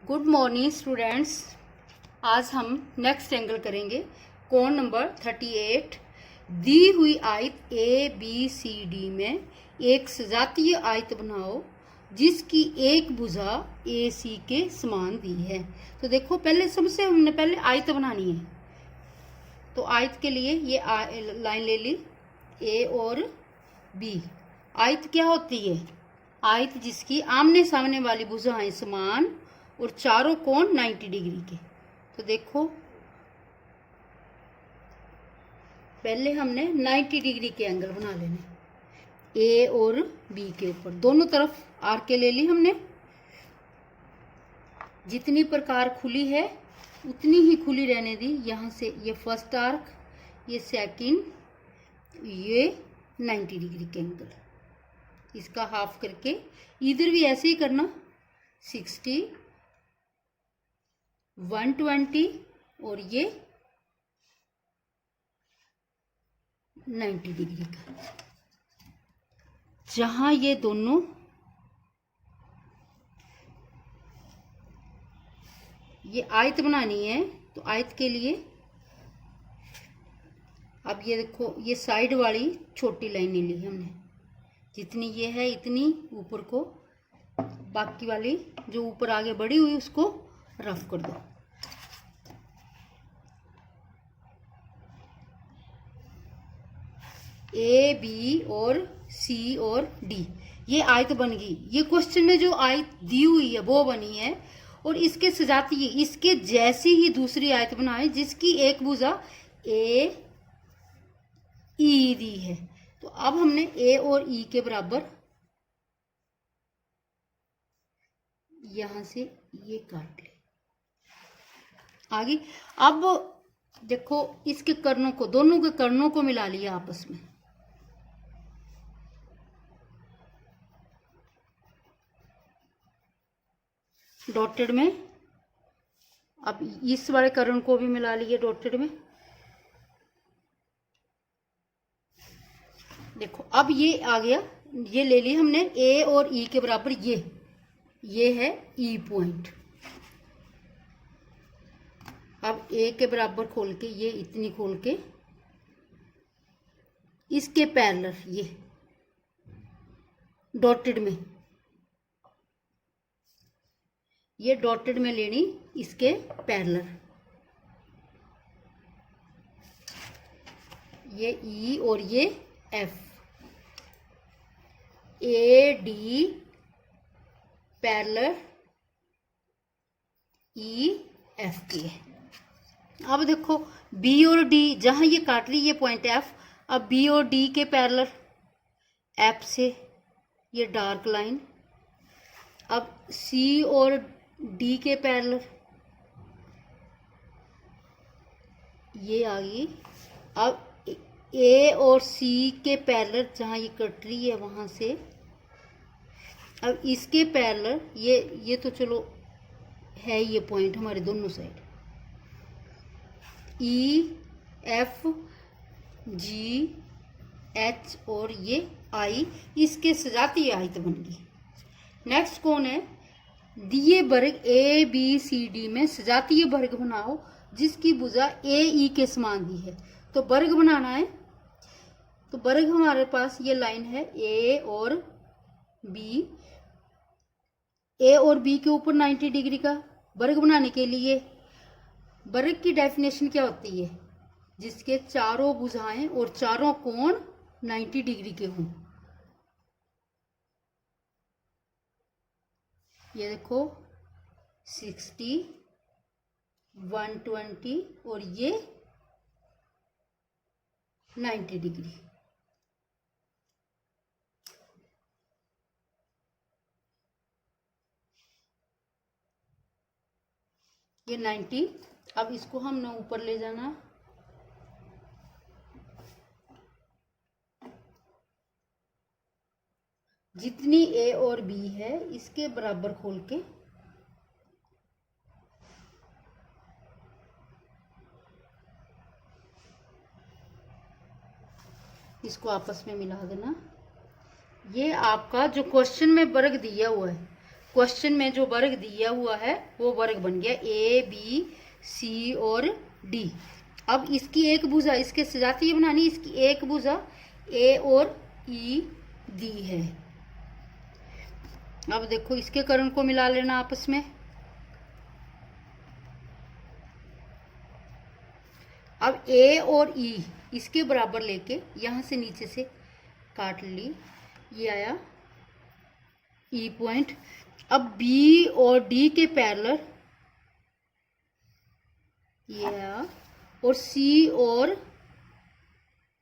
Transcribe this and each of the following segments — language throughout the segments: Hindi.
Good morning students. आज हम नेक्स्ट एंगल करेंगे कोण नंबर 38। दी हुई आयत ए बी सी डी में एक सजातीय आयत बनाओ जिसकी एक भुजा ए सी के समान दी है। तो देखो, पहले सबसे हमने पहले आयत बनानी है। तो आयत के लिए ये लाइन ले ली, ए और बी। आयत क्या होती है? आयत जिसकी आमने सामने वाली भुजाएं समान और चारों कोण 90 डिग्री के। तो देखो, पहले हमने 90 डिग्री के एंगल बना लेने ए और बी के ऊपर। दोनों तरफ आर्कें ले ली हमने। जितनी प्रकार खुली है उतनी ही खुली रहने दी। यहाँ से ये फर्स्ट आर्क, ये सेकंड, ये 90 डिग्री के एंगल, इसका हाफ करके इधर भी ऐसे ही करना। 60, 120 और ये 90 डिग्री का। जहां ये दोनों ये आयत बनानी है, तो आयत के लिए अब ये देखो, ये साइड वाली छोटी लाइनें ली हमने। जितनी ये है इतनी ऊपर को, बाकी वाली जो ऊपर आगे बढ़ी हुई उसको रफ कर दो। ए बी और सी और डी, ये आयत बन गई। ये क्वेश्चन में जो आयत दी हुई है वो बनी है, और इसके सजातीय इसके जैसी ही दूसरी आयत बनाए जिसकी एक भुजा ए ई दी है। तो अब हमने ए और ई के बराबर यहां से ये काट ले आगे। अब देखो, इसके कर्णों को, दोनों के कर्णों को मिला लिया आपस में। डॉटेड में, अब इस वाले कर्ण को भी मिला लिए डॉटेड में। देखो, अब ये आ गया, ये ले लिया हमने ए और ई के बराबर। ये है ई पॉइंट। अब ए के बराबर खोल के, ये इतनी खोल के, इसके पैरेलल ये डॉटेड में, ये डॉटेड में लेनी इसके पैरेलल। ये ई और ये F, A D parallel E F के। अब देखो, बी और डी, जहां ये काट रही ये पॉइंट एफ, अब बी और डी के पैरेलल एफ से ये डार्क लाइन। अब सी और डी के पैरेलल ये आ गई। अब ए और सी के पैरेलल जहां ये कट रही है वहां से, अब इसके पैरेलल ये तो चलो है ये पॉइंट हमारे दोनों side, E F G H और ये आई, इसके सजातीय आयत बन गई। नेक्स्ट कौन है? दिए वर्ग ए बी सी डी में सजातीय वर्ग बनाओ जिसकी भुजा ए ई के समान दी है। तो वर्ग बनाना है, तो वर्ग हमारे पास ये लाइन है ए और बी। ए और बी के ऊपर 90 डिग्री का वर्ग बनाने के लिए वर्ग की डेफिनेशन क्या होती है? जिसके चारों भुजाएं और चारों कोण 90 डिग्री के हों। ये देखो, 60, 120 और ये 90 डिग्री। ये 90। अब इसको हमने ऊपर ले जाना। जितनी ए और बी है इसके बराबर खोल के इसको आपस में मिला देना। ये आपका जो क्वेश्चन में वर्ग दिया हुआ है, क्वेश्चन में जो वर्ग दिया हुआ है वो वर्ग बन गया ए बी सी और डी। अब इसकी एक भुजा, इसके सजातीय बनानी, इसकी एक भुजा ए और ई दी है। अब देखो इसके कर्ण को मिला लेना आपस में। अब ए और ई इसके बराबर लेके यहां से नीचे से काट ली, ये आया ई पॉइंट। अब बी और डी के पैरेलल ये आया, और सी और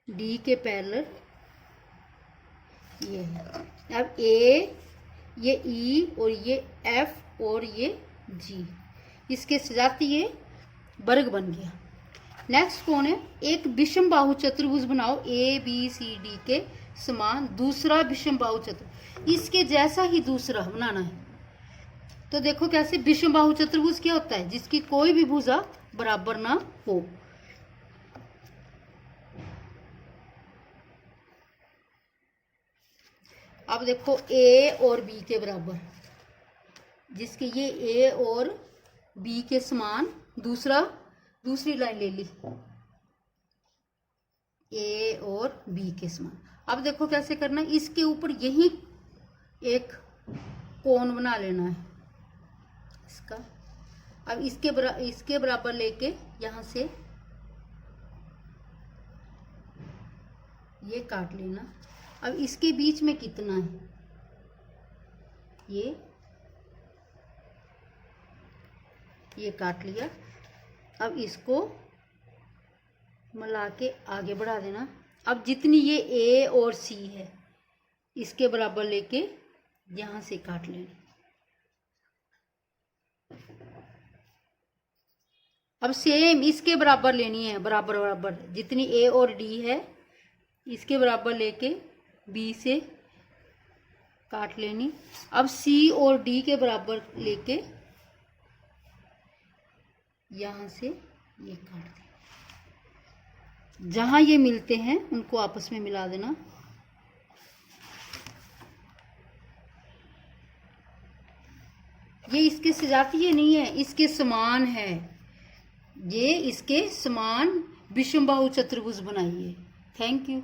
डी के पैरेलल ये है। अब ए, ये ई और ये एफ और ये जी, इसके सजातीय वर्ग बन गया। नेक्स्ट कौन है? एक विषम बाहु चतुर्भुज बनाओ ए बी सी डी के समान दूसरा विषम बाहु चतुर्भुज, इसके जैसा ही दूसरा बनाना है। तो देखो कैसे, विषम बाहु चतुर्भुज क्या होता है? जिसकी कोई भी भुजा बराबर ना हो। अब देखो ए और बी के बराबर, जिसके ये ए और बी के समान दूसरी लाइन ले ली, ए और बी के समान। अब देखो कैसे करना है, इसके ऊपर यही एक कोण बना लेना है इसका। अब इसके बराबर लेके यहां से ये काट लेना। अब इसके बीच में कितना है, ये काट लिया। अब इसको मिला के आगे बढ़ा देना। अब जितनी ये ए और सी है इसके बराबर लेके यहां से काट लेना। अब सेम इसके बराबर लेनी है, बराबर बराबर जितनी ए और डी है इसके बराबर लेके बी से काट लेनी। अब सी और डी के बराबर लेके यहां से ये काट देना। जहां ये मिलते हैं उनको आपस में मिला देना। ये इसके सजातीय नहीं है, इसके समान है। ये इसके समान विषम बाहु चतुर्भुज बनाइए। Thank you.